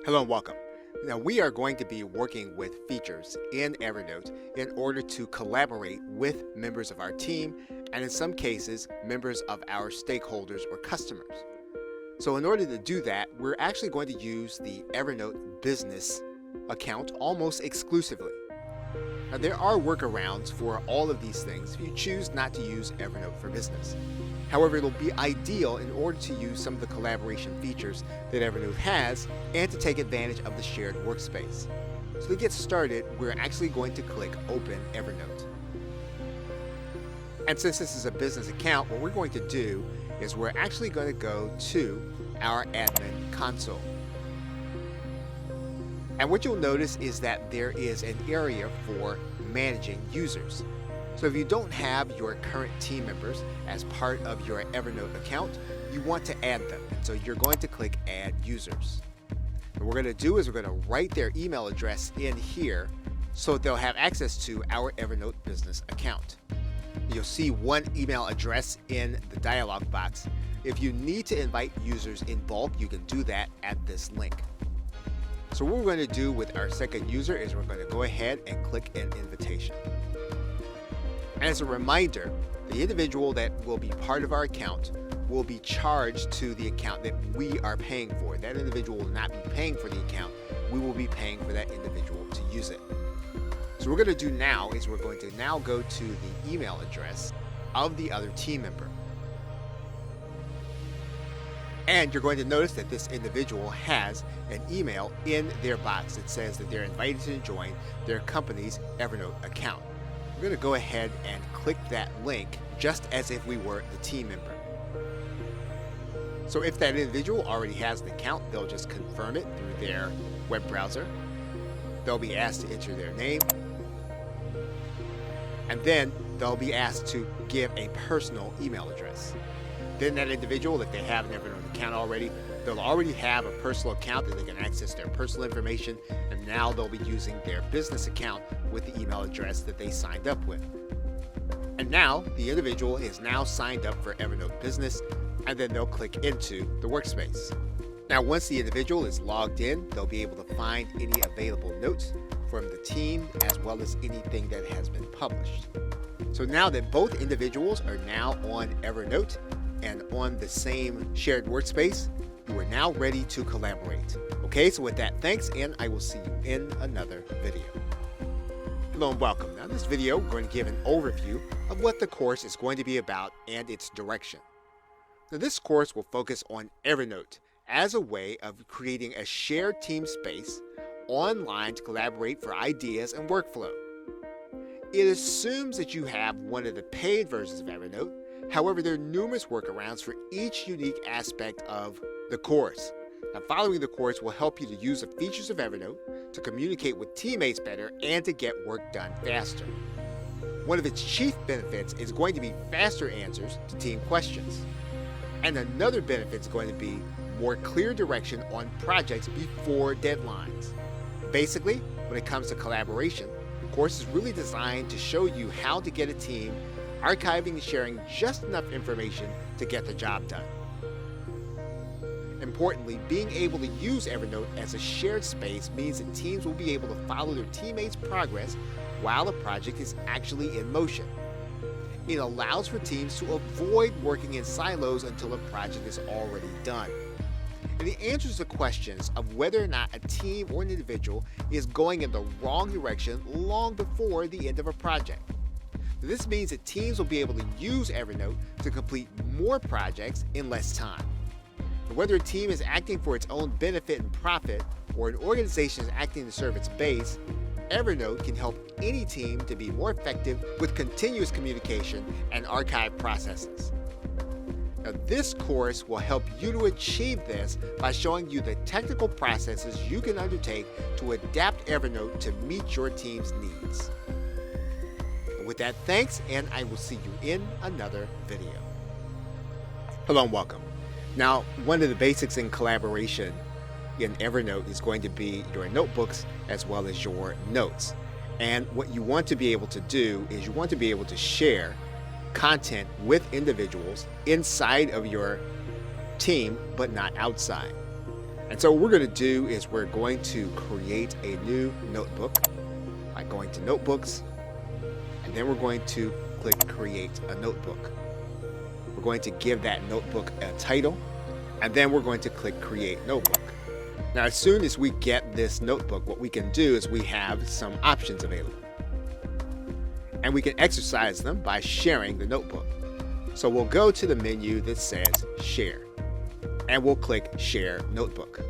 Hello and welcome. Now we are going to be working with features in Evernote in order to collaborate with members of our team and in some cases members of our stakeholders or customers. So in order to do that, we're actually going to use the Evernote business account almost exclusively. Now there are workarounds for all of these things if you choose not to use Evernote for Business. However, it'll be ideal in order to use some of the collaboration features that Evernote has and to take advantage of the shared workspace. So to get started, we're actually going to click Open Evernote. And since this is a business account, what we're going to do is we're actually going to go to our admin console. And what you'll notice is that there is an area for managing users. So if you don't have your current team members as part of your Evernote account, you want to add them. And so you're going to click Add Users. What we're going to do is we're going to write their email address in here so that they'll have access to our Evernote business account. You'll see one email address in the dialog box. If you need to invite users in bulk, you can do that at this link. So what we're going to do with our second user is we're going to go ahead and click an invitation. And as a reminder, the individual that will be part of our account will be charged to the account that we are paying for. That individual will not be paying for the account. We will be paying for that individual to use it. So what we're going to do now is we're going to now go to the email address of the other team member. And you're going to notice that this individual has an email in their box that says that they're invited to join their company's Evernote account. We're going to go ahead and click that link just as if we were the team member. So if that individual already has an account, they'll just confirm it through their web browser. They'll be asked to enter their name. And then they'll be asked to give a personal email address. Then that individual, if they have an Evernote account already, they'll already have a personal account that they can access their personal information, and now they'll be using their business account with the email address that they signed up with. And now the individual is now signed up for Evernote Business, and then they'll click into the workspace. Now once the individual is logged in, they'll be able to find any available notes from the team as well as anything that has been published. So now that both individuals are now on Evernote and on the same shared workspace, you are now ready to collaborate. Okay, so with that, thanks, and I will see you in another video. Hello and welcome. Now in this video, we're going to give an overview of what the course is going to be about and its direction. Now this course will focus on Evernote as a way of creating a shared team space online to collaborate for ideas and workflow. It assumes that you have one of the paid versions of Evernote. However, there are numerous workarounds for each unique aspect of the course. Now, following the course will help you to use the features of Evernote to communicate with teammates better and to get work done faster. One of its chief benefits is going to be faster answers to team questions. And another benefit is going to be more clear direction on projects before deadlines. Basically, when it comes to collaboration, the course is really designed to show you how to get a team archiving and sharing just enough information to get the job done. Importantly, being able to use Evernote as a shared space means that teams will be able to follow their teammates' progress while the project is actually in motion. It allows for teams to avoid working in silos until a project is already done. And it answers the questions of whether or not a team or an individual is going in the wrong direction long before the end of a project. This means that teams will be able to use Evernote to complete more projects in less time. Whether a team is acting for its own benefit and profit, or an organization is acting to serve its base, Evernote can help any team to be more effective with continuous communication and archive processes. Now, this course will help you to achieve this by showing you the technical processes you can undertake to adapt Evernote to meet your team's needs. With that, thanks, and I will see you in another video. Hello and welcome. Now, one of the basics in collaboration in Evernote is going to be your notebooks as well as your notes. And what you want to be able to do is you want to be able to share content with individuals inside of your team, but not outside. And so what we're going to do is we're going to create a new notebook by going to Notebooks, and then we're going to click Create a Notebook. We're going to give that notebook a title, and then we're going to click Create Notebook. Now, as soon as we get this notebook, what we can do is we have some options available. And we can exercise them by sharing the notebook. So we'll go to the menu that says Share, and we'll click Share Notebook.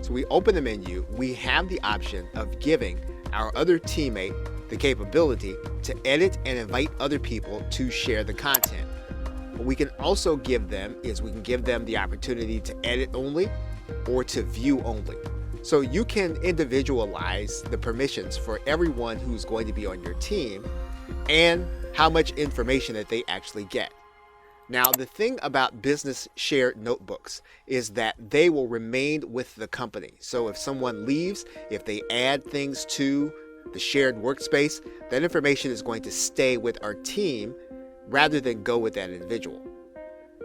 So we open the menu, we have the option of giving our other teammate the capability to edit and invite other people to share the content. What we can also give them is we can give them the opportunity to edit only or to view only. So you can individualize the permissions for everyone who's going to be on your team and how much information that they actually get. Now, the thing about business shared notebooks is that they will remain with the company. So if someone leaves, if they add things to the shared workspace, that information is going to stay with our team rather than go with that individual.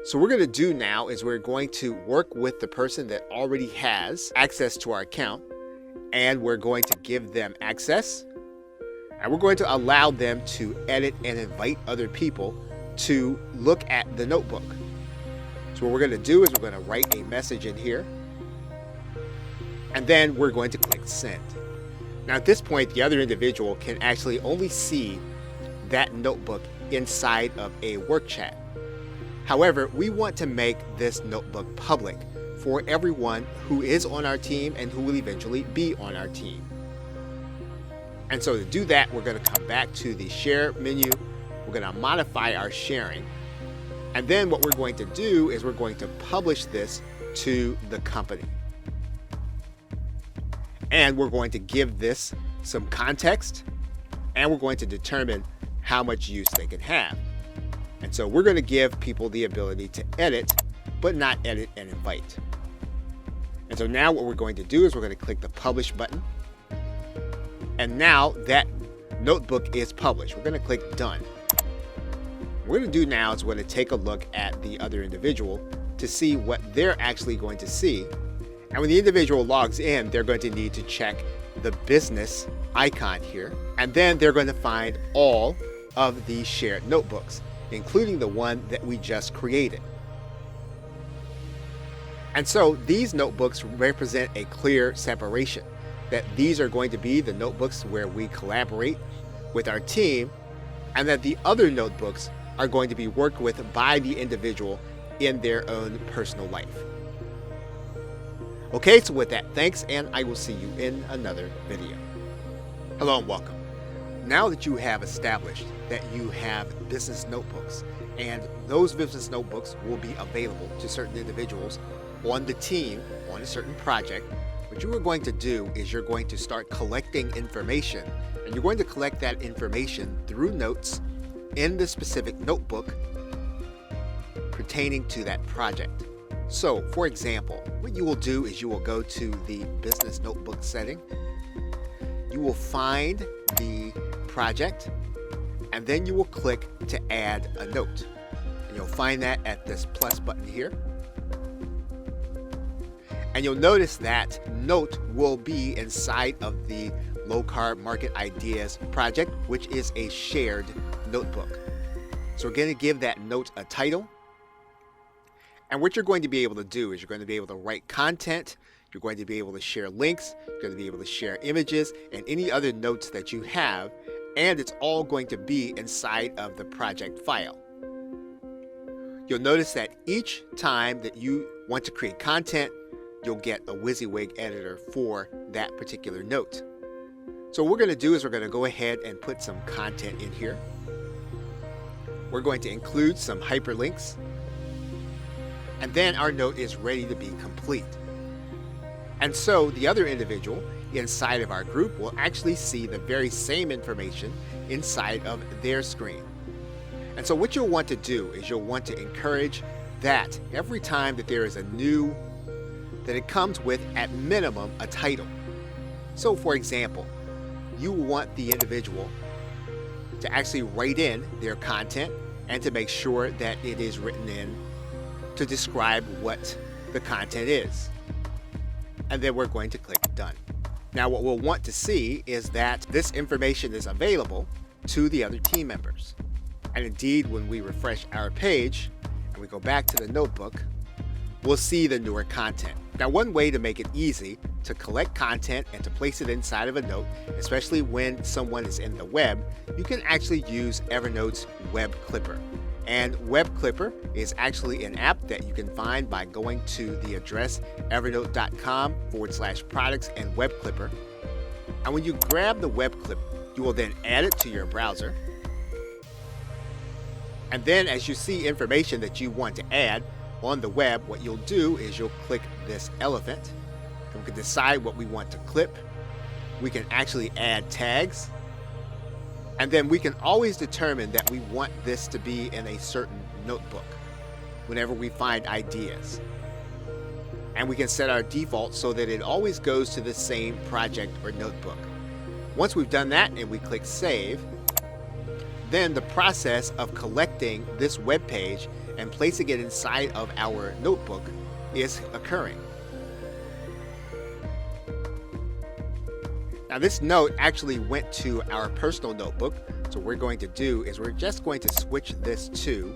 So what we're going to do now is we're going to work with the person that already has access to our account, and we're going to give them access, and we're going to allow them to edit and invite other people to look at the notebook. So what we're going to do is we're going to write a message in here, and then we're going to click Send. Now at this point, the other individual can actually only see that notebook inside of a work chat. However, we want to make this notebook public for everyone who is on our team and who will eventually be on our team. And so to do that, we're going to come back to the Share menu. We're going to modify our sharing. And then what we're going to do is we're going to publish this to the company. And we're going to give this some context, and we're going to determine how much use they can have. And so we're going to give people the ability to edit, but not edit and invite. And so now what we're going to do is we're going to click the Publish button. And now that notebook is published. We're going to click Done. What we're going to do now is we're going to take a look at the other individual to see what they're actually going to see. And when the individual logs in, they're going to need to check the business icon here. And then they're going to find all of the shared notebooks, including the one that we just created. And so these notebooks represent a clear separation, that these are going to be the notebooks where we collaborate with our team, and that the other notebooks are going to be worked with by the individual in their own personal life. Okay, so with that, thanks, and I will see you in another video. Hello and welcome. Now that you have established that you have business notebooks, and those business notebooks will be available to certain individuals on the team on a certain project, what you are going to do is you're going to start collecting information, and you're going to collect that information through notes in the specific notebook pertaining to that project. So, for example, what you will do is you will go to the business notebook setting, you will find the project, and then you will click to add a note. And you'll find that at this plus button here. And you'll notice that note will be inside of the Low Carb Market Ideas project, which is a shared notebook. So we're going to give that note a title. And what you're going to be able to do is you're going to be able to write content, you're going to be able to share links, you're going to be able to share images and any other notes that you have, and it's all going to be inside of the project file. You'll notice that each time that you want to create content, you'll get a WYSIWYG editor for that particular note. So what we're going to do is we're going to go ahead and put some content in here. We're going to include some hyperlinks, and then our note is ready to be complete. And so the other individual inside of our group will actually see the very same information inside of their screen. And so what you'll want to do is you'll want to encourage that every time that there is a new, that it comes with at minimum a title. So for example, you want the individual to actually write in their content and to make sure that it is written in to describe what the content is. and then we're going to click Done. Now what we'll want to see is that this information is available to the other team members. And indeed, when we refresh our page and we go back to the notebook, we'll see the newer content. Now, one way to make it easy to collect content and to place it inside of a note, especially when someone is in the web, you can actually use Evernote's Web Clipper. And Web Clipper is actually an app that you can find by going to the address evernote.com/products and Web Clipper. And when you grab the web clip, you will then add it to your browser. And then as you see information that you want to add on the web, what you'll do is you'll click this elephant. And we can decide what we want to clip. We can actually add tags. And then we can always determine that we want this to be in a certain notebook whenever we find ideas. And we can set our default so that it always goes to the same project or notebook. Once we've done that and we click Save, then the process of collecting this web page and placing it inside of our notebook is occurring. Now this note actually went to our personal notebook, so what we're going to do is we're just going to switch this to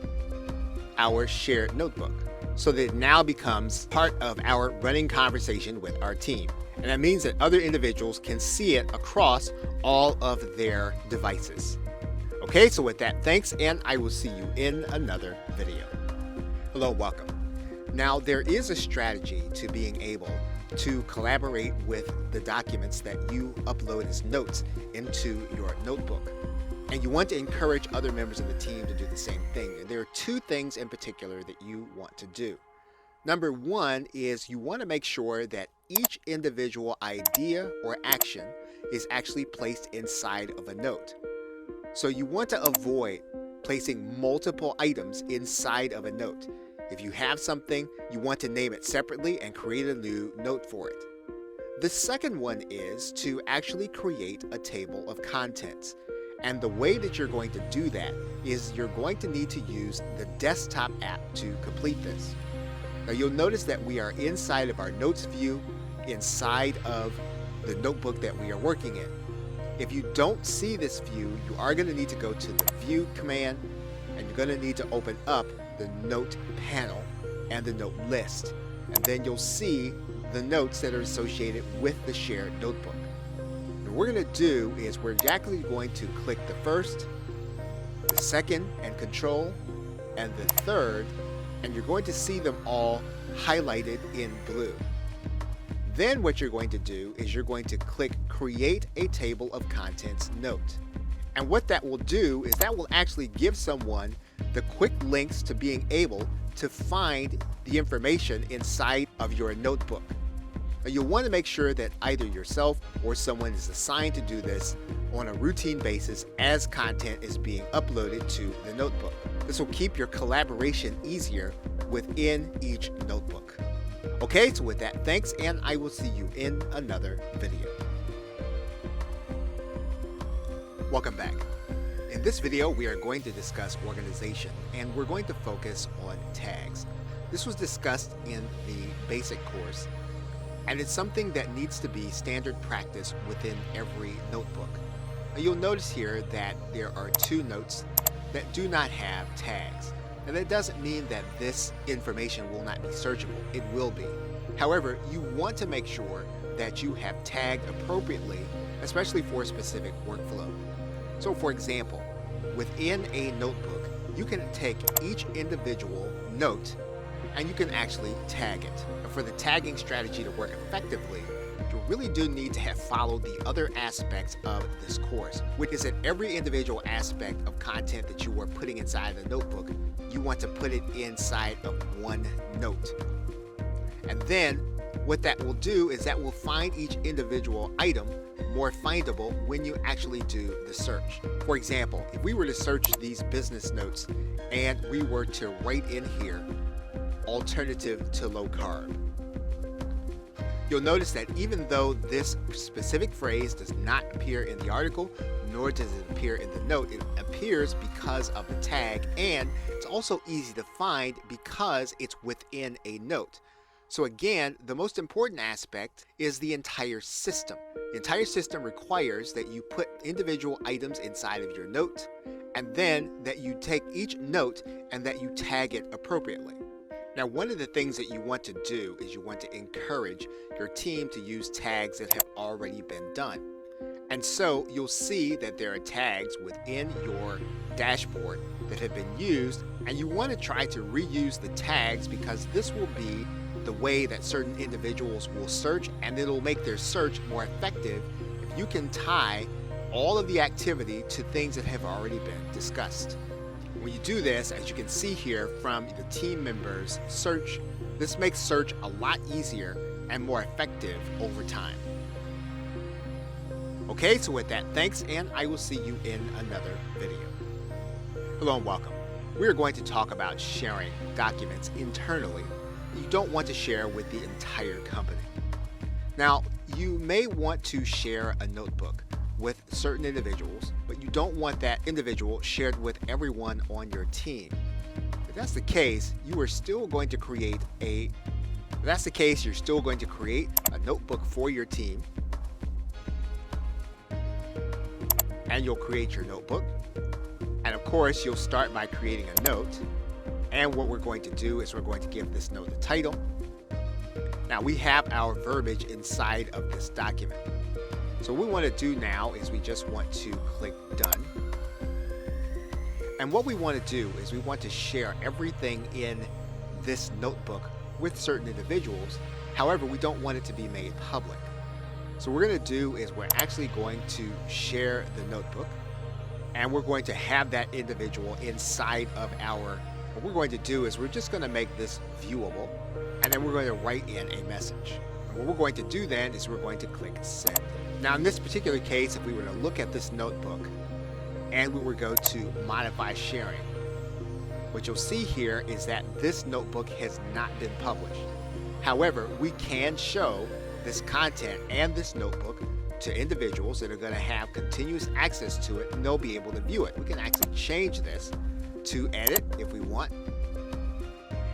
our shared notebook so that it now becomes part of our running conversation with our team. And that means that other individuals can see it across all of their devices. Okay, so with that, thanks, and I will see you in another video. Hello, welcome. Now, there is a strategy to being able to collaborate with the documents that you upload as notes into your notebook. And you want to encourage other members of the team to do the same thing. And there are two things in particular that you want to do. Number one is you want to make sure that each individual idea or action is actually placed inside of a note. So you want to avoid placing multiple items inside of a note. If you have something, you want to name it separately and create a new note for it. The second one is to actually create a table of contents. And the way that you're going to do that is you're going to need to use the desktop app to complete this. Now you'll notice that we are inside of our notes view, inside of the notebook that we are working in. If you don't see this view, you are going to need to go to the View command, and you're going to need to open up the Note panel and the Note list. And then you'll see the notes that are associated with the shared notebook. And what we're going to do is we're exactly going to click the first, the second, and Control, and the third, and you're going to see them all highlighted in blue. Then what you're going to do is you're going to click Create a Table of Contents Note. And what that will do is that will actually give someone the quick links to being able to find the information inside of your notebook. Now you'll want to make sure that either yourself or someone is assigned to do this on a routine basis as content is being uploaded to the notebook. This will keep your collaboration easier within each notebook. Okay, so with that, thanks, and I will see you in another video. Welcome back. In this video, we are going to discuss organization, and we're going to focus on tags. This was discussed in the basic course, and it's something that needs to be standard practice within every notebook. Now, you'll notice here that there are two notes that do not have tags. And that doesn't mean that this information will not be searchable. It will be. However, you want to make sure that you have tagged appropriately, especially for a specific workflow. So for example, within a notebook, you can take each individual note and you can actually tag it. For the tagging strategy to work effectively, you really do need to have followed the other aspects of this course, which is that every individual aspect of content that you are putting inside the notebook, you want to put it inside of one note. And then what that will do is that will find each individual item more findable when you actually do the search. For example, if we were to search these business notes and we were to write in here, alternative to low carb, you'll notice that even though this specific phrase does not appear in the article, nor does it appear in the note, it appears because of the tag, and it's also easy to find because it's within a note. So again, the most important aspect is the entire system. The entire system requires that you put individual items inside of your note, and then that you take each note and that you tag it appropriately. Now, one of the things that you want to do is you want to encourage your team to use tags that have already been done. And so you'll see that there are tags within your dashboard that have been used, and you want to try to reuse the tags because this will be the way that certain individuals will search, and it'll make their search more effective if you can tie all of the activity to things that have already been discussed. When you do this, as you can see here from the team members' search, this makes search a lot easier and more effective over time. Okay, so with that, thanks, and I will see you in another video. Hello and welcome. We are going to talk about sharing documents internally you don't want to share with the entire company. Now, you may want to share a notebook with certain individuals, but you don't want that individual shared with everyone on your team. If that's the case, you're still going to create a notebook for your team, and you'll create your notebook. And of course, you'll start by creating a note. And what we're going to do is we're going to give this note a title. Now we have our verbiage inside of this document. So what we want to do now is we just want to click Done. And what we want to do is we want to share everything in this notebook with certain individuals. However, we don't want it to be made public. So what we're going to do is we're actually going to share the notebook, and we're going to have that individual inside of what we're going to do is we're just going to make this viewable, and then we're going to write in a message. And what we're going to do then is we're going to click Send. Now in this particular case, if we were to look at this notebook and we were to go to Modify Sharing, what you'll see here is that this notebook has not been published. However, we can show this content and this notebook to individuals that are going to have continuous access to it, and they'll be able to view it. We can actually change this to edit if we want.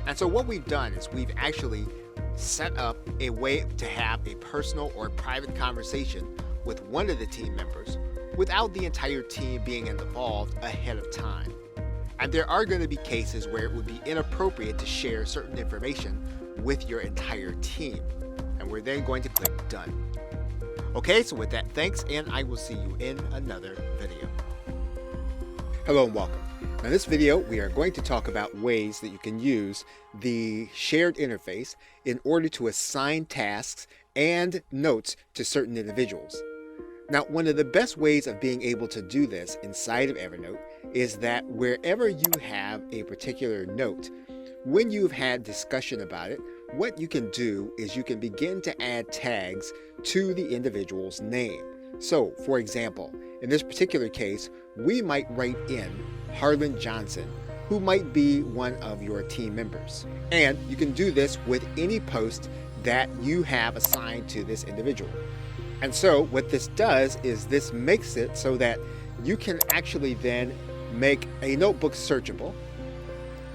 And so what we've done is we've actually set up a way to have a personal or private conversation with one of the team members without the entire team being involved ahead of time. And there are going to be cases where it would be inappropriate to share certain information with your entire team. And we're then going to click Done. Okay, so with that, thanks, and I will see you in another video. Hello and welcome. In this video, we are going to talk about ways that you can use the shared interface in order to assign tasks and notes to certain individuals. Now, one of the best ways of being able to do this inside of Evernote is that wherever you have a particular note, when you've had discussion about it, what you can do is you can begin to add tags to the individual's name. So, for example, in this particular case, we might write in Harlan Johnson, who might be one of your team members. And you can do this with any post that you have assigned to this individual. And so what this does is this makes it so that you can actually then make a notebook searchable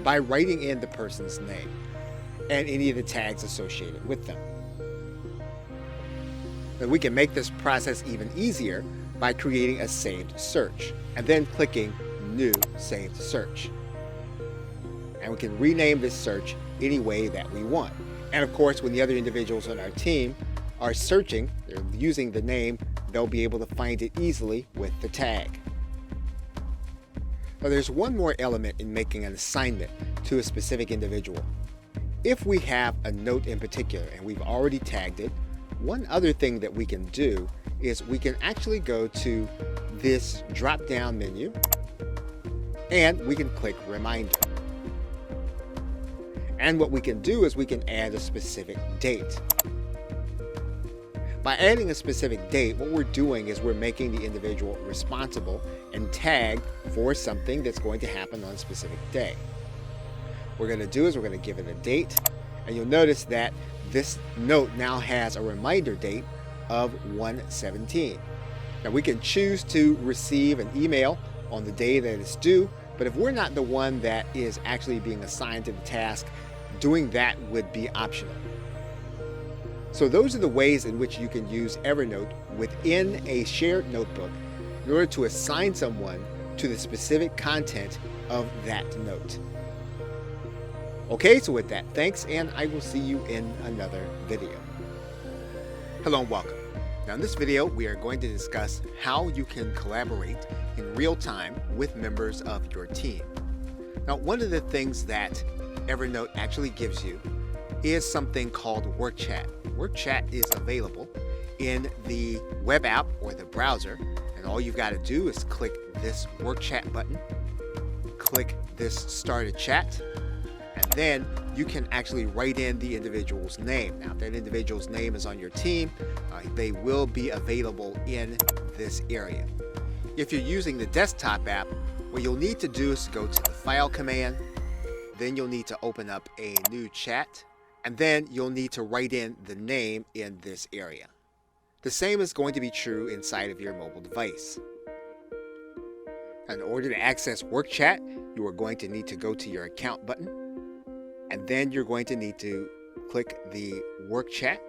by writing in the person's name and any of the tags associated with them. And we can make this process even easier by creating a saved search and then clicking New Saved Search. And we can rename this search any way that we want. And of course, when the other individuals on our team are searching, they're using the name, they'll be able to find it easily with the tag. Now, there's one more element in making an assignment to a specific individual. If we have a note in particular and we've already tagged it, one other thing that we can do is we can actually go to this drop-down menu and we can click Reminder. And what we can do is we can add a specific date. By adding a specific date, what we're doing is we're making the individual responsible and tagged for something that's going to happen on a specific day. What we're going to do is we're going to give it a date, and you'll notice that this note now has a reminder date of 1/17. Now we can choose to receive an email on the day that it's due, but if we're not the one that is actually being assigned to the task, doing that would be optional. So those are the ways in which you can use Evernote within a shared notebook in order to assign someone to the specific content of that note. Okay, so with that, thanks, and I will see you in another video. Hello and welcome. Now in this video, we are going to discuss how you can collaborate in real time with members of your team. Now, one of the things that Evernote actually gives you is something called Work Chat. Work Chat is available in the web app or the browser, and all you've got to do is click this Work Chat button, click this Start a Chat, and then you can actually write in the individual's name. Now, if that individual's name is on your team, they will be available in this area. If you're using the desktop app, what you'll need to do is go to the File command, then you'll need to open up a new chat, and then you'll need to write in the name in this area. The same is going to be true inside of your mobile device. In order to access Work Chat, you are going to need to go to your Account button, and then you're going to need to click the Work Chat,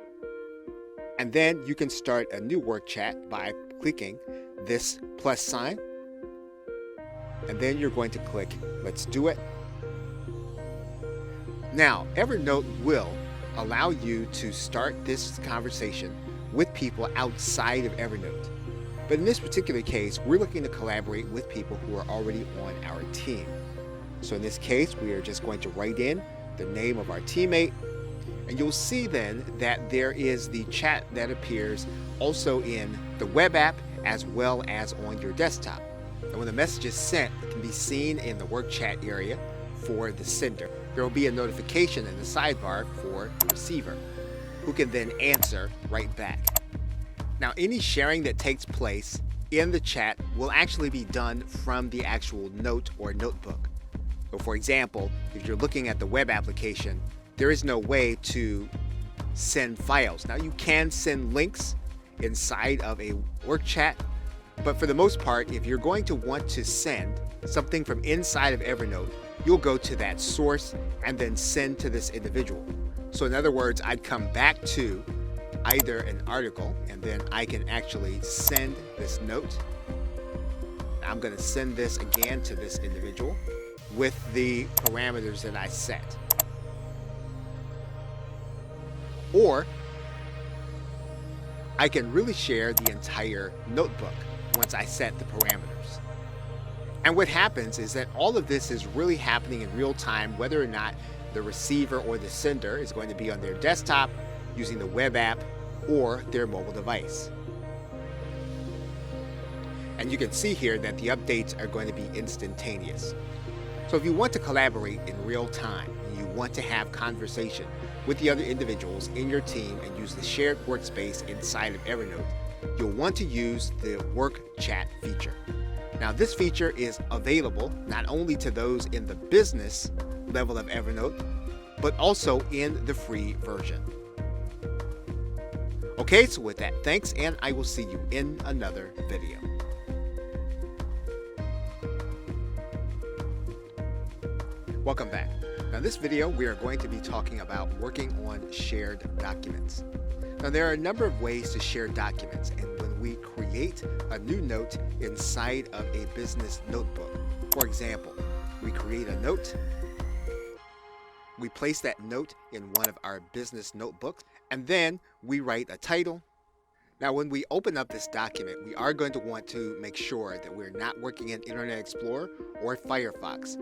and then you can start a new Work Chat by clicking this plus sign, and then you're going to click Let's Do It. Now, Evernote will allow you to start this conversation with people outside of Evernote. But in this particular case, we're looking to collaborate with people who are already on our team. So in this case, we are just going to write in the name of our teammate, and you'll see then that there is the chat that appears also in the web app as well as on your desktop. And when the message is sent, it can be seen in the Work Chat area for the sender. There will be a notification in the sidebar for the receiver, who can then answer right back. Now, any sharing that takes place in the chat will actually be done from the actual note or notebook. So for example, if you're looking at the web application, there is no way to send files. Now, you can send links inside of a work chat, but for the most part, if you're going to want to send something from inside of Evernote, you'll go to that source and then send to this individual. So in other words, I'd come back to either an article, and then I can actually send this note. I'm going to send this again to this individual with the parameters that I set. Or I can really share the entire notebook once I set the parameters. And what happens is that all of this is really happening in real time, whether or not the receiver or the sender is going to be on their desktop using the web app or their mobile device. And you can see here that the updates are going to be instantaneous. So if you want to collaborate in real time and you want to have conversation with the other individuals in your team and use the shared workspace inside of Evernote, you'll want to use the Work Chat feature. Now, this feature is available not only to those in the business level of Evernote, but also in the free version. Okay, so with that, thanks, and I will see you in another video. Welcome back. Now, in this video, we are going to be talking about working on shared documents. Now, there are a number of ways to share documents, and when we create a new note inside of a business notebook, for example, we create a note, we place that note in one of our business notebooks, and then we write a title. Now, when we open up this document, we are going to want to make sure that we're not working in Internet Explorer or Firefox.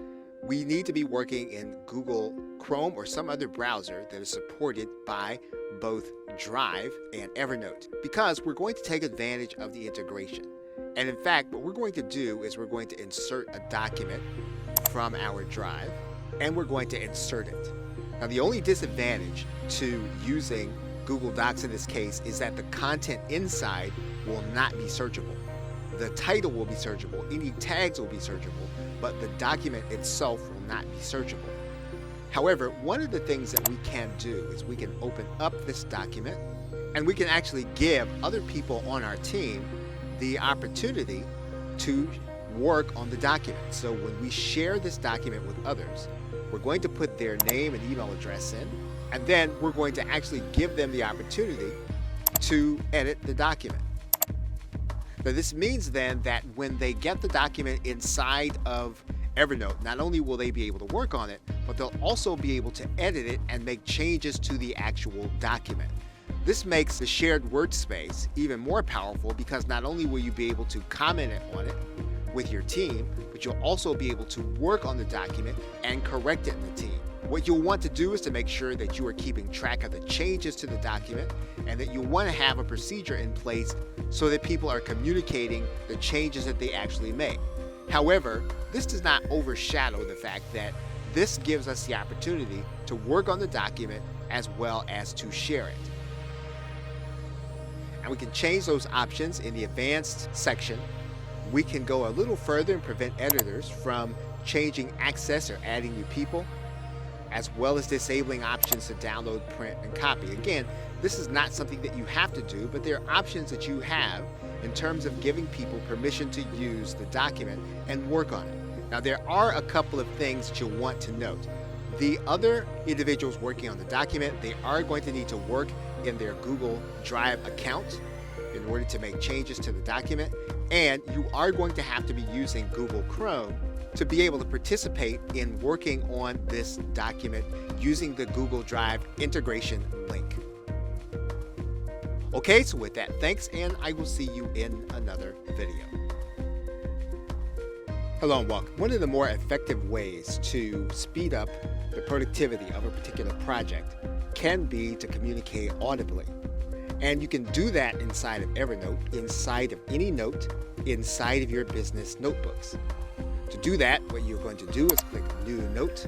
We need to be working in Google Chrome or some other browser that is supported by both Drive and Evernote, because we're going to take advantage of the integration. And in fact, what we're going to do is we're going to insert a document from our Drive, and we're going to insert it. Now, the only disadvantage to using Google Docs in this case is that the content inside will not be searchable. The title will be searchable, any tags will be searchable, but the document itself will not be searchable. However, one of the things that we can do is we can open up this document, and we can actually give other people on our team the opportunity to work on the document. So when we share this document with others, we're going to put their name and email address in, And then we're going to actually give them the opportunity to edit the document. Now this means then that when they get the document inside of Evernote, not only will they be able to work on it, but they'll also be able to edit it and make changes to the actual document. This makes the shared workspace even more powerful because not only will you be able to comment on it with your team, but you'll also be able to work on the document and correct it in the team. What you'll want to do is to make sure that you are keeping track of the changes to the document and that you want to have a procedure in place so that people are communicating the changes that they actually make. However, this does not overshadow the fact that this gives us the opportunity to work on the document as well as to share it. And we can change those options in the advanced section. We can go a little further and prevent editors from changing access or adding new people, as well as disabling options to download, print, and copy. Again, this is not something that you have to do, but there are options that you have in terms of giving people permission to use the document and work on it. Now, there are a couple of things that you'll want to note. The other individuals working on the document, they are going to need to work in their Google Drive account in order to make changes to the document, and you are going to have to be using Google Chrome to be able to participate in working on this document using the Google Drive integration link. Okay, so with that, thanks, and I will see you in another video. Hello and welcome. One of the more effective ways to speed up the productivity of a particular project can be to communicate audibly. And you can do that inside of Evernote, inside of any note, inside of your business notebooks. To do that, what you're going to do is click New Note,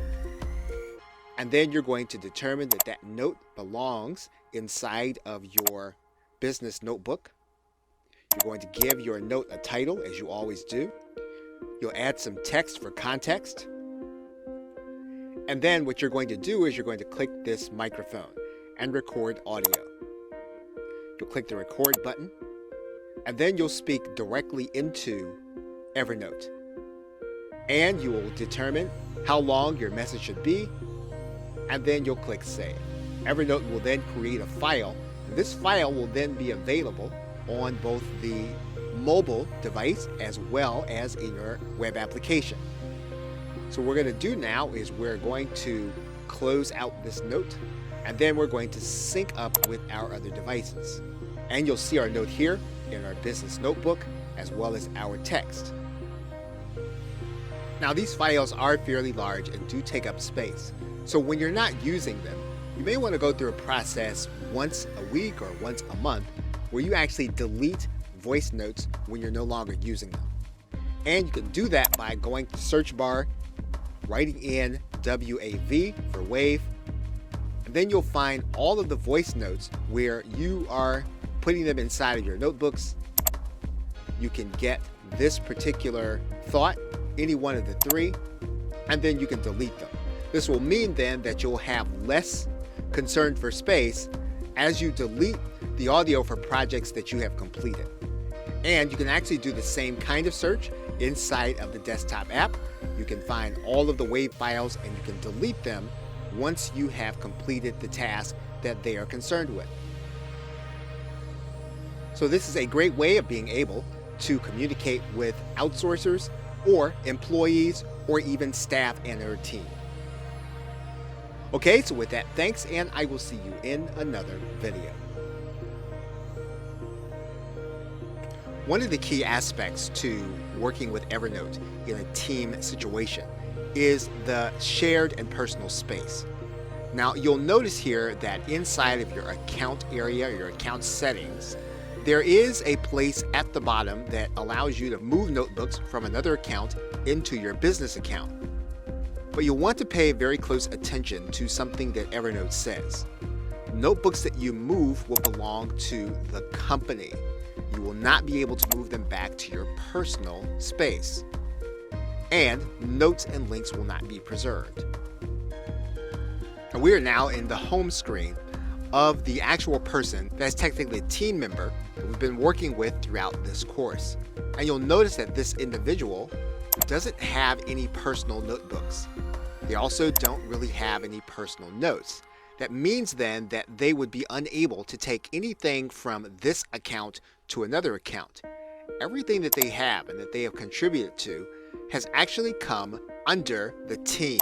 and then you're going to determine that that note belongs inside of your business notebook. You're going to give your note a title, as you always do. You'll add some text for context. And then what you're going to do is you're going to click this microphone and record audio. You'll click the record button, and then you'll speak directly into Evernote. And you will determine how long your message should be, and then you'll click Save. Evernote will then create a file, and this file will then be available on both the mobile device as well as in your web application. So what we're going to do now is we're going to close out this note, and then we're going to sync up with our other devices. And you'll see our note here in our business notebook as well as our text. Now these files are fairly large and do take up space. So when you're not using them, you may want to go through a process once a week or once a month where you actually delete voice notes when you're no longer using them. And you can do that by going to the search bar, writing in WAV for wave, and then you'll find all of the voice notes where you are putting them inside of your notebooks. You can get this particular thought, any one of the three, and then you can delete them. This will mean then that you'll have less concern for space as you delete the audio for projects that you have completed. And you can actually do the same kind of search inside of the desktop app. You can find all of the WAV files and you can delete them once you have completed the task that they are concerned with. So this is a great way of being able to communicate with outsourcers or employees or even staff and their team. Okay, so with that, thanks, and I will see you in another video. One of the key aspects to working with Evernote in a team situation is the shared and personal space. Now, you'll notice here that inside of your account area, your account settings, there is a place at the bottom that allows you to move notebooks from another account into your business account. But you'll want to pay very close attention to something that Evernote says. Notebooks that you move will belong to the company. You will not be able to move them back to your personal space. And notes and links will not be preserved. And we are now in the home screen of the actual person that's technically a team member that we've been working with throughout this course. And you'll notice that this individual doesn't have any personal notebooks. They also don't really have any personal notes. That means then that they would be unable to take anything from this account to another account. Everything that they have and that they have contributed to has actually come under the team.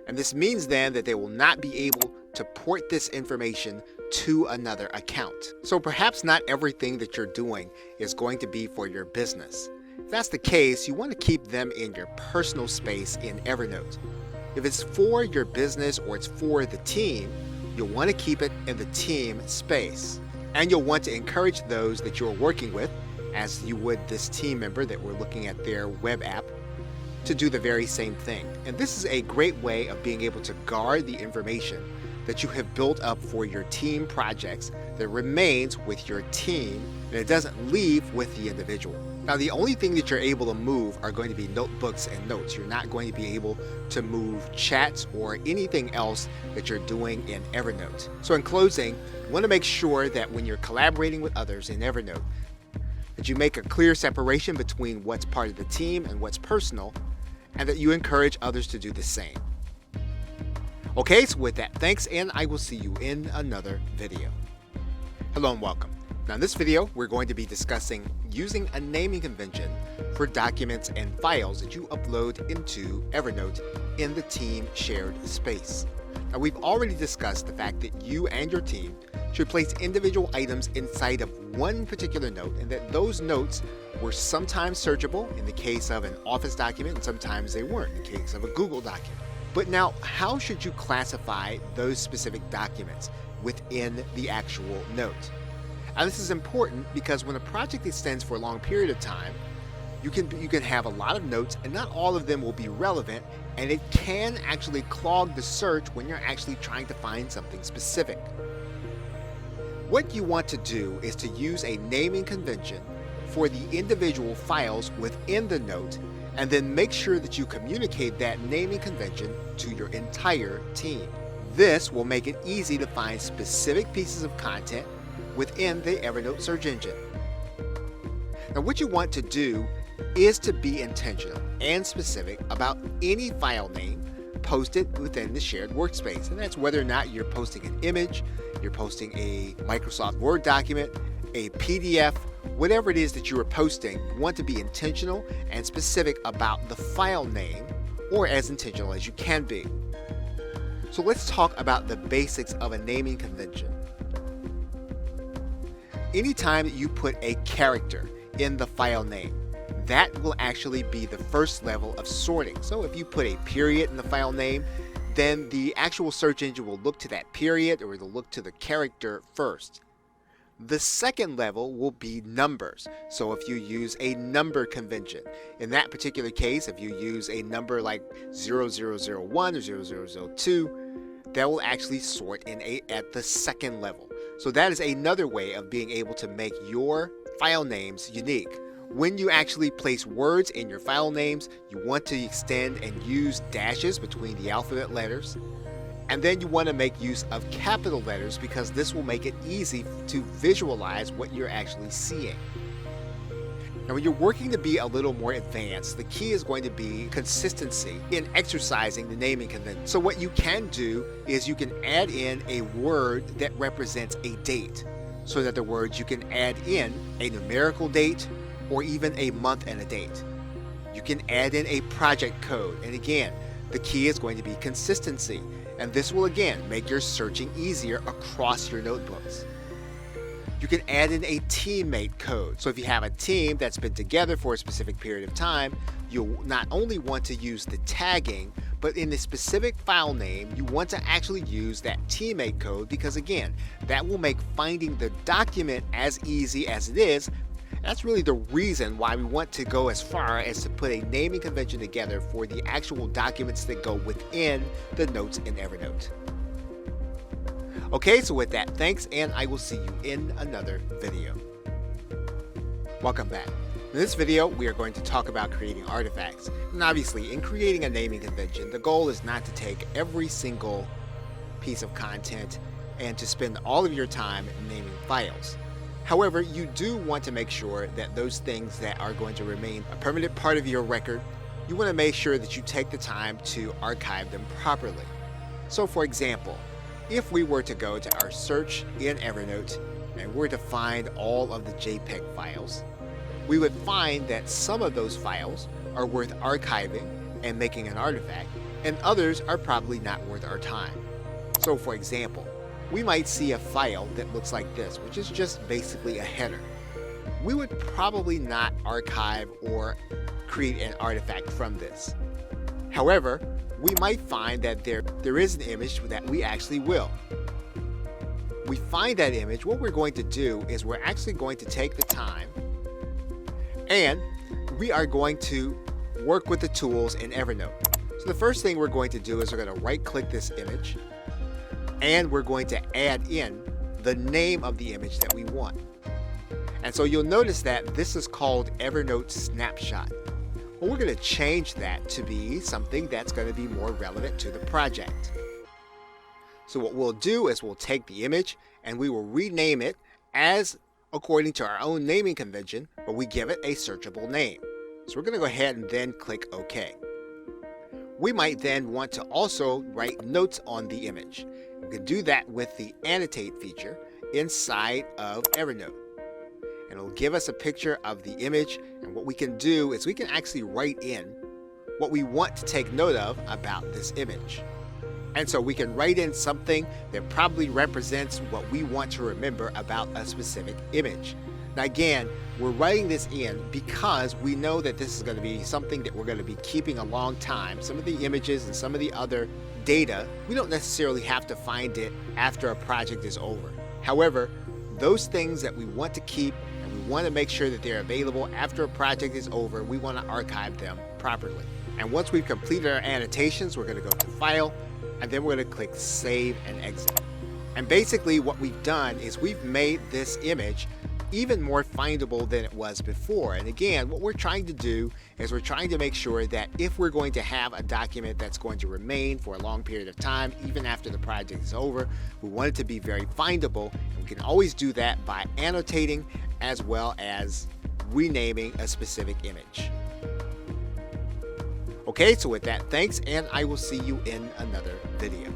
And this means then that they will not be able to port this information to another account. So perhaps not everything that you're doing is going to be for your business. If that's the case, you want to keep them in your personal space in Evernote. If it's for your business or it's for the team, you'll want to keep it in the team space. And you'll want to encourage those that you're working with, as you would this team member that we're looking at their web app, to do the very same thing. And this is a great way of being able to guard the information that you have built up for your team projects that remains with your team and it doesn't leave with the individual. Now, the only thing that you're able to move are going to be notebooks and notes. You're not going to be able to move chats or anything else that you're doing in Evernote. So in closing, you want to make sure that when you're collaborating with others in Evernote, that you make a clear separation between what's part of the team and what's personal, and that you encourage others to do the same. Okay, so with that, thanks, and I will see you in another video. Hello and welcome. Now in this video, we're going to be discussing using a naming convention for documents and files that you upload into Evernote in the team shared space. Now we've already discussed the fact that you and your team should place individual items inside of one particular note, and that those notes were sometimes searchable in the case of an Office document, and sometimes they weren't in the case of a Google document. But now, how should you classify those specific documents within the actual note? And this is important because when a project extends for a long period of time, you can have a lot of notes and not all of them will be relevant, and it can actually clog the search when you're actually trying to find something specific. What you want to do is to use a naming convention for the individual files within the note, and then make sure that you communicate that naming convention to your entire team. This will make it easy to find specific pieces of content within the Evernote search engine. Now what you want to do is to be intentional and specific about any file name posted within the shared workspace. And that's whether or not you're posting an image, you're posting a Microsoft Word document, a PDF, whatever it is that you are posting, you want to be intentional and specific about the file name, or as intentional as you can be. So let's talk about the basics of a naming convention. Anytime that you put a character in the file name, that will actually be the first level of sorting. So if you put a period in the file name, then the actual search engine will look to that period, or it'll look to the character first. The second level will be numbers. So if you use a number convention, in that particular case, if you use a number like 0001 or 0002, that will actually sort at the second level. So that is another way of being able to make your file names unique. When you actually place words in your file names, you want to extend and use dashes between the alphabet letters. And then you want to make use of capital letters because this will make it easy to visualize what you're actually seeing. Now, when you're working to be a little more advanced, the key is going to be consistency in exercising the naming convention. So what you can do is you can add in a word that represents a date. So in other words, you can add in a numerical date or even a month and a date. You can add in a project code. And again, the key is going to be consistency. And this will again make your searching easier across your notebooks. You can add in a teammate code. So if you have a team that's been together for a specific period of time, you'll not only want to use the tagging, but in the specific file name, you want to actually use that teammate code because again, that will make finding the document as easy as it is. That's really the reason why we want to go as far as to put a naming convention together for the actual documents that go within the notes in Evernote. Okay, so with that, thanks, and I will see you in another video. Welcome back. In this video, we are going to talk about creating artifacts. And obviously, in creating a naming convention, the goal is not to take every single piece of content and to spend all of your time naming files. However, you do want to make sure that those things that are going to remain a permanent part of your record, you want to make sure that you take the time to archive them properly. So for example, If we were to go to our search in Evernote and were to find all of the JPEG files, we would find that some of those files are worth archiving and making an artifact, and others are probably not worth our time. So for example, we might see a file that looks like this, which is just basically a header. We would probably not archive or create an artifact from this. However, we might find that there is an image that we actually will. We find that image, what we're going to do is we're actually going to take the time and we are going to work with the tools in Evernote. So the first thing we're going to do is we're going to right click this image and we're going to add in the name of the image that we want. And so you'll notice that this is called Evernote Snapshot. Well, we're going to change that to be something that's going to be more relevant to the project. So what we'll do is we'll take the image and we will rename it as according to our own naming convention, but we give it a searchable name. So we're going to go ahead and then click OK. We might then want to also write notes on the image. We can do that with the annotate feature inside of Evernote. And it'll give us a picture of the image, and what we can do is we can actually write in what we want to take note of about this image. And so we can write in something that probably represents what we want to remember about a specific image. Now again, we're writing this in because we know that this is going to be something that we're going to be keeping a long time. Some of the images and some of the other data, we don't necessarily have to find it after a project is over. However, those things that we want to keep and we want to make sure that they're available after a project is over, we want to archive them properly. And once we've completed our annotations, we're going to go to File, and then we're going to click Save and Exit. And basically what we've done is we've made this image even more findable than it was before. And again, what we're trying to do is we're trying to make sure that if we're going to have a document that's going to remain for a long period of time, even after the project is over, we want it to be very findable. And we can always do that by annotating as well as renaming a specific image. Okay, so with that, thanks, and I will see you in another video.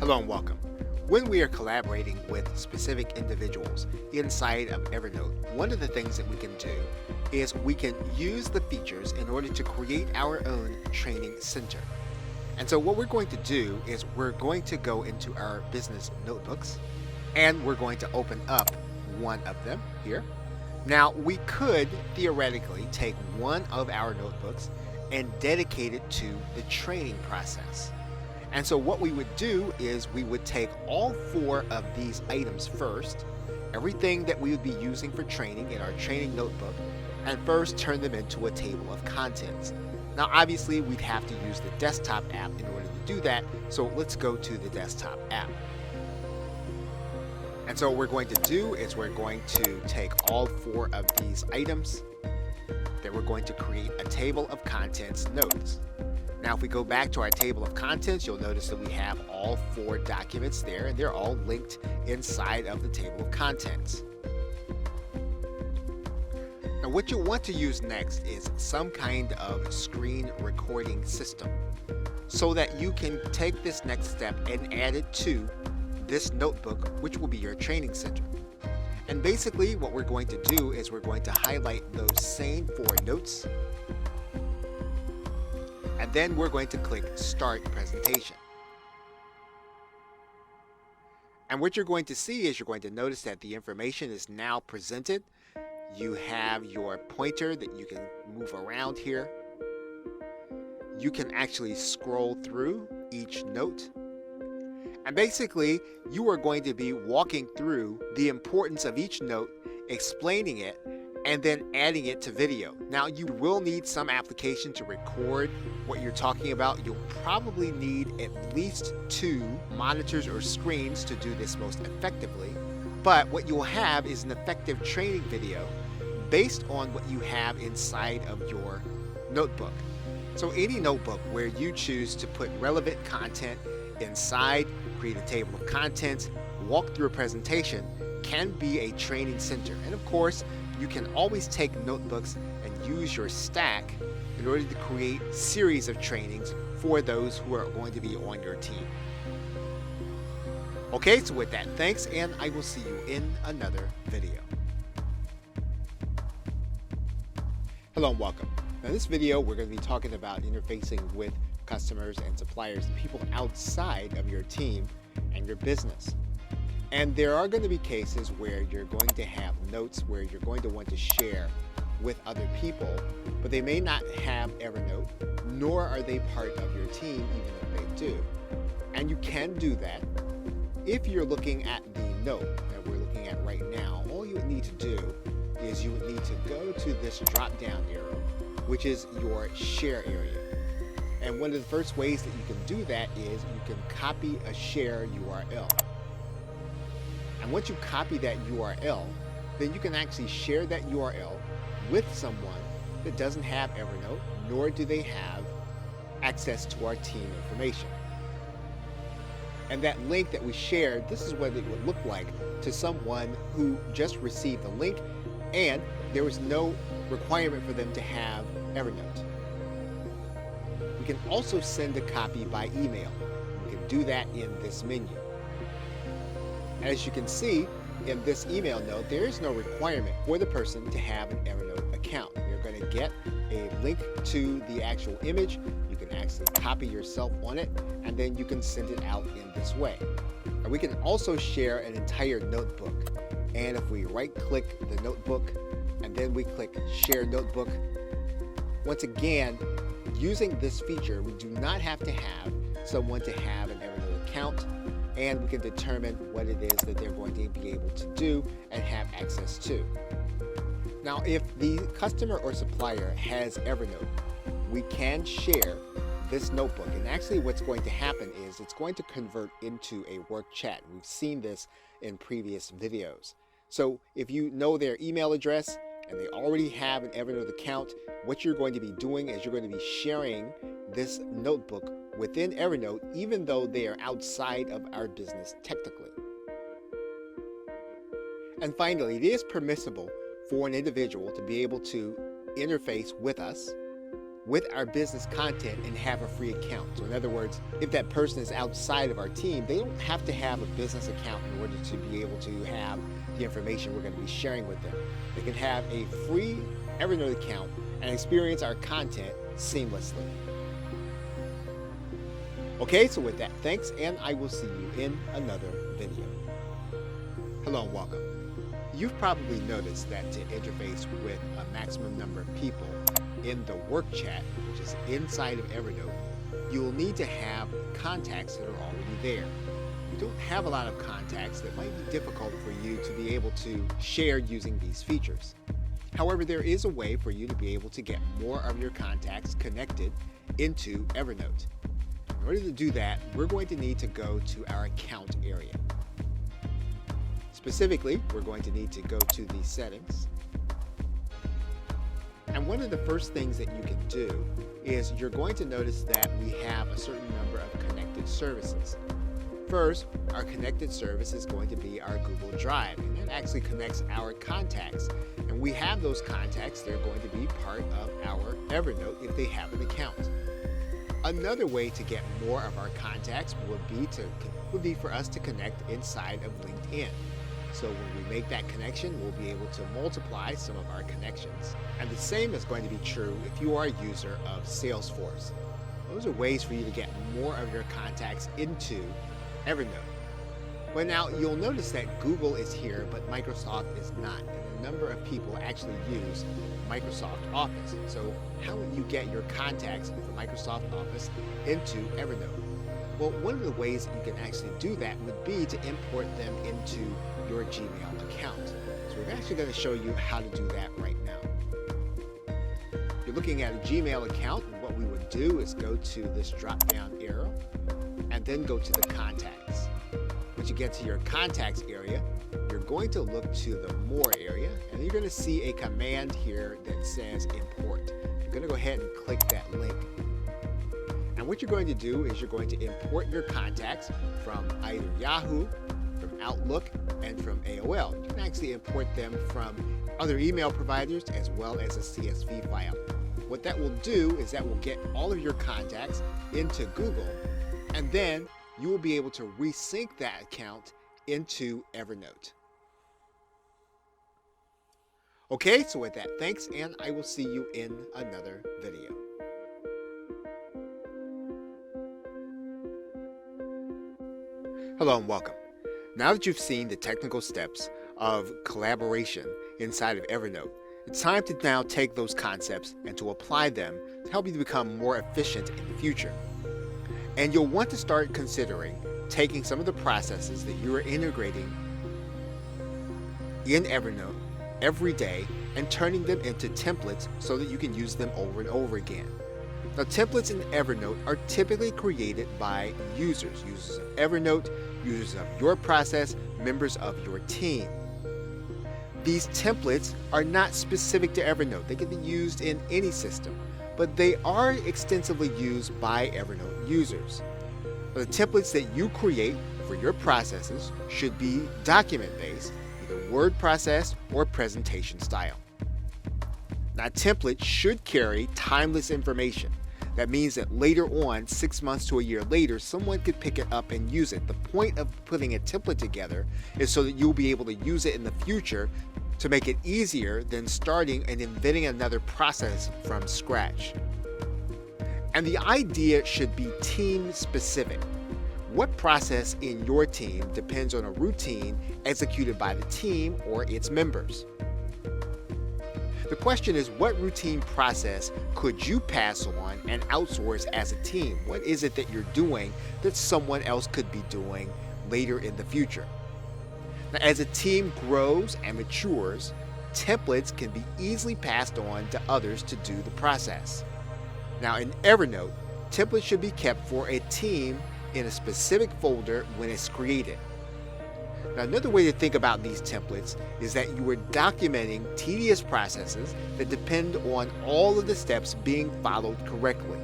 Hello and welcome. When we are collaborating with specific individuals inside of Evernote, one of the things that we can do is we can use the features in order to create our own training center. And so what we're going to do is we're going to go into our business notebooks and we're going to open up one of them here. Now, we could theoretically take one of our notebooks and dedicate it to the training process. And so what we would do is we would take all 4 of these items first, everything that we would be using for training in our training notebook, and first turn them into a table of contents. Now, obviously, we'd have to use the desktop app in order to do that, so let's go to the desktop app. And so what we're going to do is we're going to take all 4 of these items, then we're going to create a table of contents notes. Now if we go back to our table of contents, you'll notice that we have all 4 documents there and they're all linked inside of the table of contents. Now what you'll want to use next is some kind of screen recording system so that you can take this next step and add it to this notebook, which will be your training center. And basically what we're going to do is we're going to highlight those same 4 notes, and then we're going to click Start Presentation. And what you're going to see is you're going to notice that the information is now presented. You have your pointer that you can move around here. You can actually scroll through each note. And basically, you are going to be walking through the importance of each note, explaining it, and then adding it to video. Now, you will need some application to record what you're talking about. You'll probably need at least 2 monitors or screens to do this most effectively. But what you'll have is an effective training video based on what you have inside of your notebook. So any notebook where you choose to put relevant content inside, create a table of contents, walk through a presentation, can be a training center. And of course, you can always take notebooks and use your stack in order to create series of trainings for those who are going to be on your team. Okay, so with that, thanks, and I will see you in another video. Hello and welcome. Now in this video, we're going to be talking about interfacing with customers and suppliers and people outside of your team and your business. And there are going to be cases where you're going to have notes where you're going to want to share with other people, but they may not have Evernote, nor are they part of your team, even if they do. And you can do that. If you're looking at the note that we're looking at right now, all you would need to do is you would need to go to this drop-down arrow, which is your share area. And one of the first ways that you can do that is you can copy a share URL. And once you copy that URL, then you can actually share that URL with someone that doesn't have Evernote, nor do they have access to our team information. And that link that we shared, this is what it would look like to someone who just received the link and there was no requirement for them to have Evernote. We can also send a copy by email. We can do that in this menu. As you can see in this email note, there is no requirement for the person to have an Evernote account. You're going to get a link to the actual image. You can actually copy yourself on it, and then you can send it out in this way. And we can also share an entire notebook. And if we right-click the notebook, and then we click Share Notebook, once again, using this feature, we do not have to have someone to have an Evernote account, and we can determine what it is that they're going to be able to do and have access to. Now, if the customer or supplier has Evernote, we can share this notebook. And actually what's going to happen is it's going to convert into a work chat. We've seen this in previous videos. So if you know their email address and they already have an Evernote account, what you're going to be doing is you're going to be sharing this notebook within Evernote, even though they are outside of our business technically. And finally, it is permissible for an individual to be able to interface with us, with our business content, and have a free account. So in other words, if that person is outside of our team, they don't have to have a business account in order to be able to have the information we're going to be sharing with them. They can have a free Evernote account and experience our content seamlessly. Okay, so with that, thanks, and I will see you in another video. Hello and welcome. You've probably noticed that to interface with a maximum number of people in the work chat, which is inside of Evernote, you will need to have contacts that are already there. You don't have a lot of contacts that might be difficult for you to be able to share using these features. However, there is a way for you to be able to get more of your contacts connected into Evernote. In order to do that, we're going to need to go to our account area. Specifically, we're going to need to go to the settings. And one of the first things that you can do is you're going to notice that we have a certain number of connected services. First, our connected service is going to be our Google Drive, and that actually connects our contacts. And we have those contacts, they're going to be part of our Evernote if they have an account. Another way to get more of our contacts would be for us to connect inside of LinkedIn. So when we make that connection, we'll be able to multiply some of our connections. And the same is going to be true if you are a user of Salesforce. Those are ways for you to get more of your contacts into Evernote. But now you'll notice that Google is here, but Microsoft is not. And a number of people actually use Microsoft Office. So how will you get your contacts from Microsoft Office into Evernote? Well, one of the ways that you can actually do that would be to import them into your Gmail account. So we're actually going to show you how to do that right now. You're looking at a Gmail account, and what we would do is go to this drop-down arrow and then go to the contacts. Once you get to your contacts area, you're going to look to the more area, and you're going to see a command here that says import. You're going to go ahead and click that link. And what you're going to do is you're going to import your contacts from either Yahoo, from Outlook, and from AOL. You can actually import them from other email providers as well as a CSV file. What that will do is that will get all of your contacts into Google, and then you will be able to resync that account into Evernote. Okay, so with that, thanks, and I will see you in another video. Hello and welcome. Now that you've seen the technical steps of collaboration inside of Evernote, it's time to now take those concepts and to apply them to help you to become more efficient in the future. And you'll want to start considering taking some of the processes that you are integrating in Evernote every day and turning them into templates so that you can use them over and over again. Now, templates in Evernote are typically created by users of Evernote, users of your process, members of your team. These templates are not specific to Evernote. They can be used in any system, but they are extensively used by Evernote users. The templates that you create for your processes should be document-based, either word process or presentation style. Now, a template should carry timeless information. That means that later on, 6 months to a year later, someone could pick it up and use it. The point of putting a template together is so that you'll be able to use it in the future to make it easier than starting and inventing another process from scratch. And the idea should be team specific. What process in your team depends on a routine executed by the team or its members? The question is, what routine process could you pass on and outsource as a team? What is it that you're doing that someone else could be doing later in the future? Now, as a team grows and matures, templates can be easily passed on to others to do the process. Now, in Evernote, templates should be kept for a team in a specific folder when it's created. Now, another way to think about these templates is that you are documenting tedious processes that depend on all of the steps being followed correctly.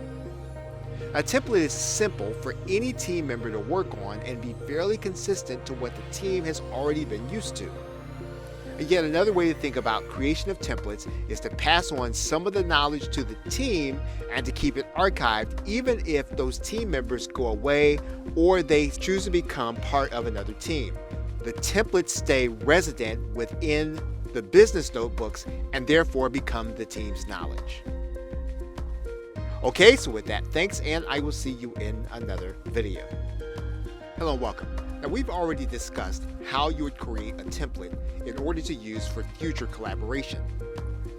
A template is simple for any team member to work on and be fairly consistent to what the team has already been used to. And yet another way to think about creation of templates is to pass on some of the knowledge to the team and to keep it archived even if those team members go away or they choose to become part of another team. The templates stay resident within the business notebooks and therefore become the team's knowledge. Okay, so with that, thanks, and I will see you in another video. Hello and welcome. Now, we've already discussed how you would create a template in order to use for future collaboration.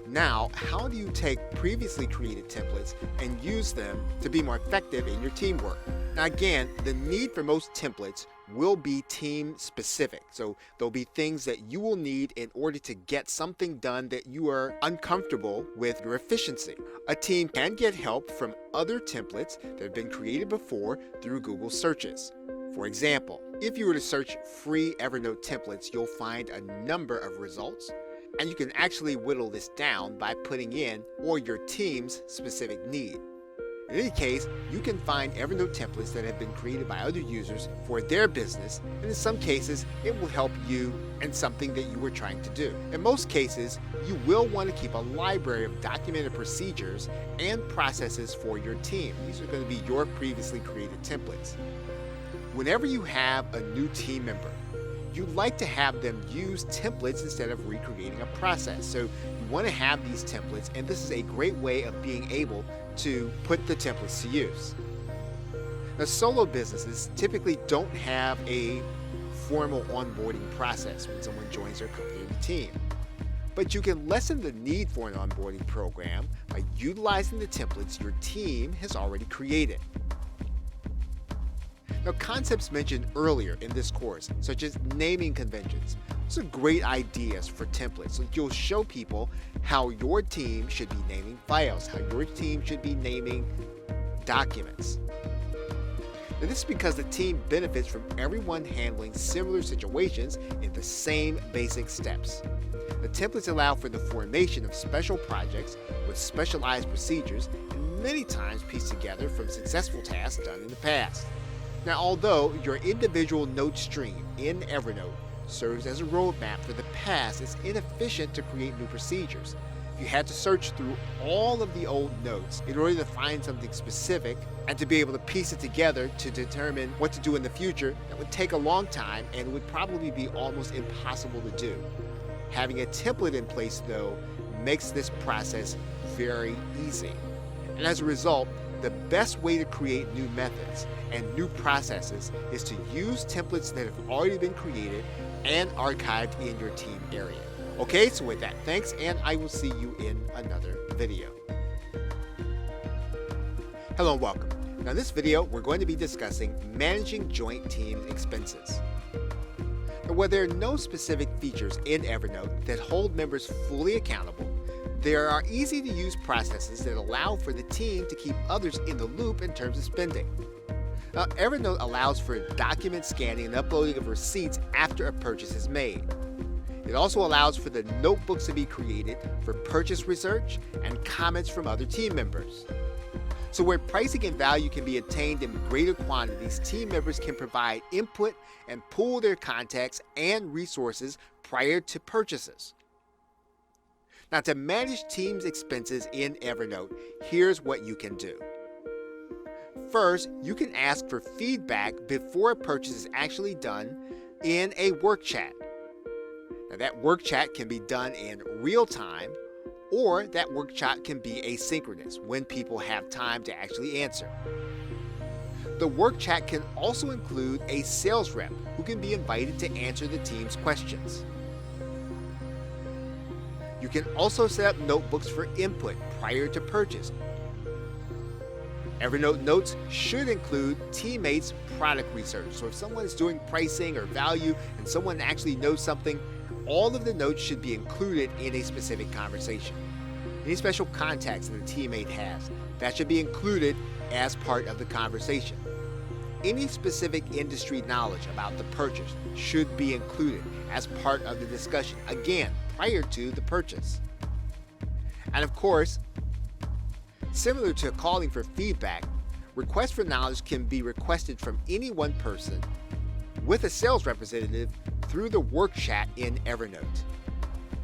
Now, how do you take previously created templates and use them to be more effective in your teamwork? Now, again, the need for most templates will be team specific. So there'll be things that you will need in order to get something done that you are uncomfortable with your efficiency. A team can get help from other templates that have been created before through Google searches. For example, if you were to search free Evernote templates, you'll find a number of results, and you can actually whittle this down by putting in or your team's specific need. In any case, you can find Evernote templates that have been created by other users for their business, and in some cases, it will help you in something that you were trying to do. In most cases, you will want to keep a library of documented procedures and processes for your team. These are going to be your previously created templates. Whenever you have a new team member, you like to have them use templates instead of recreating a process. So you want to have these templates, and this is a great way of being able to put the templates to use. Now, solo businesses typically don't have a formal onboarding process when someone joins their company or team. But you can lessen the need for an onboarding program by utilizing the templates your team has already created. Now, concepts mentioned earlier in this course, such as naming conventions, those are great ideas for templates. So you'll show people how your team should be naming files, how your team should be naming documents. Now, this is because the team benefits from everyone handling similar situations in the same basic steps. The templates allow for the formation of special projects with specialized procedures and many times pieced together from successful tasks done in the past. Now, although your individual note stream in Evernote serves as a roadmap for the past, it's inefficient to create new procedures. if you had to search through all of the old notes in order to find something specific and to be able to piece it together to determine what to do in the future, that would take a long time and would probably be almost impossible to do. Having a template in place, though, makes this process very easy. And as a result, the best way to create new methods and new processes is to use templates that have already been created and archived in your team area. Okay, so with that, thanks, and I will see you in another video. Hello and welcome. Now in this video, we're going to be discussing managing joint team expenses. Now, while there are no specific features in Evernote that hold members fully accountable, there are easy-to-use processes that allow for the team to keep others in the loop in terms of spending. Now, Evernote allows for document scanning and uploading of receipts after a purchase is made. It also allows for the notebooks to be created for purchase research and comments from other team members. So where pricing and value can be attained in greater quantities, team members can provide input and pool their contacts and resources prior to purchases. Now, to manage teams' expenses in Evernote, here's what you can do. First, you can ask for feedback before a purchase is actually done in a work chat. Now, that work chat can be done in real time, or that work chat can be asynchronous when people have time to actually answer. The work chat can also include a sales rep who can be invited to answer the team's questions. You can also set up notebooks for input prior to purchase. Evernote notes should include teammates' product research. So if someone is doing pricing or value and someone actually knows something, all of the notes should be included in a specific conversation. Any special contacts that a teammate has, that should be included as part of the conversation. Any specific industry knowledge about the purchase should be included as part of the discussion, again, prior to the purchase. And of course, similar to calling for feedback, requests for knowledge can be requested from any one person with a sales representative through the work chat in Evernote.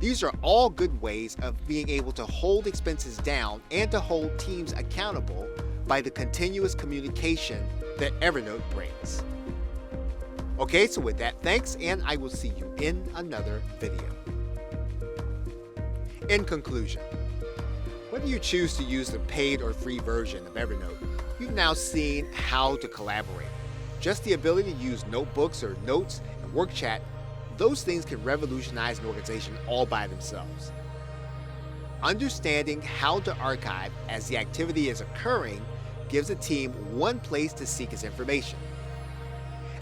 These are all good ways of being able to hold expenses down and to hold teams accountable by the continuous communication that Evernote brings. Okay, so with that, thanks, and I will see you in another video. In conclusion, whether you choose to use the paid or free version of Evernote, you've now seen how to collaborate. Just the ability to use notebooks or notes and work chat, those things can revolutionize an organization all by themselves. Understanding how to archive as the activity is occurring gives a team one place to seek its information.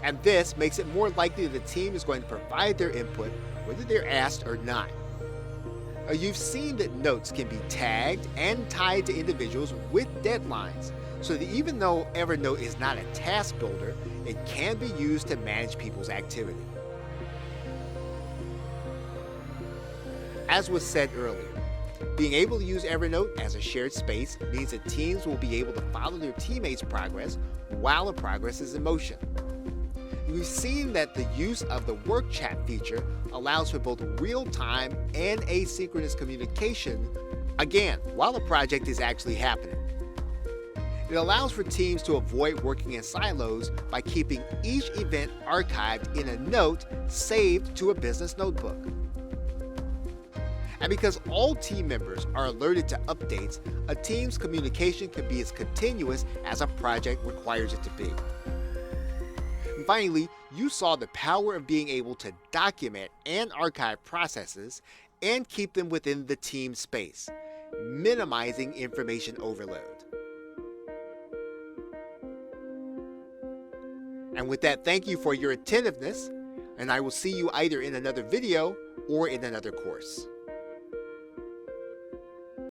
And this makes it more likely that the team is going to provide their input whether they're asked or not. You've seen that notes can be tagged and tied to individuals with deadlines, so that even though Evernote is not a task builder, it can be used to manage people's activity. As was said earlier, being able to use Evernote as a shared space means that teams will be able to follow their teammates' progress while the progress is in motion. We've seen that the use of the work chat feature allows for both real-time and asynchronous communication, again, while the project is actually happening. It allows for teams to avoid working in silos by keeping each event archived in a note saved to a business notebook. And because all team members are alerted to updates, a team's communication can be as continuous as a project requires it to be. And finally, you saw the power of being able to document and archive processes and keep them within the team space, minimizing information overload. And with that, thank you for your attentiveness, and I will see you either in another video or in another course.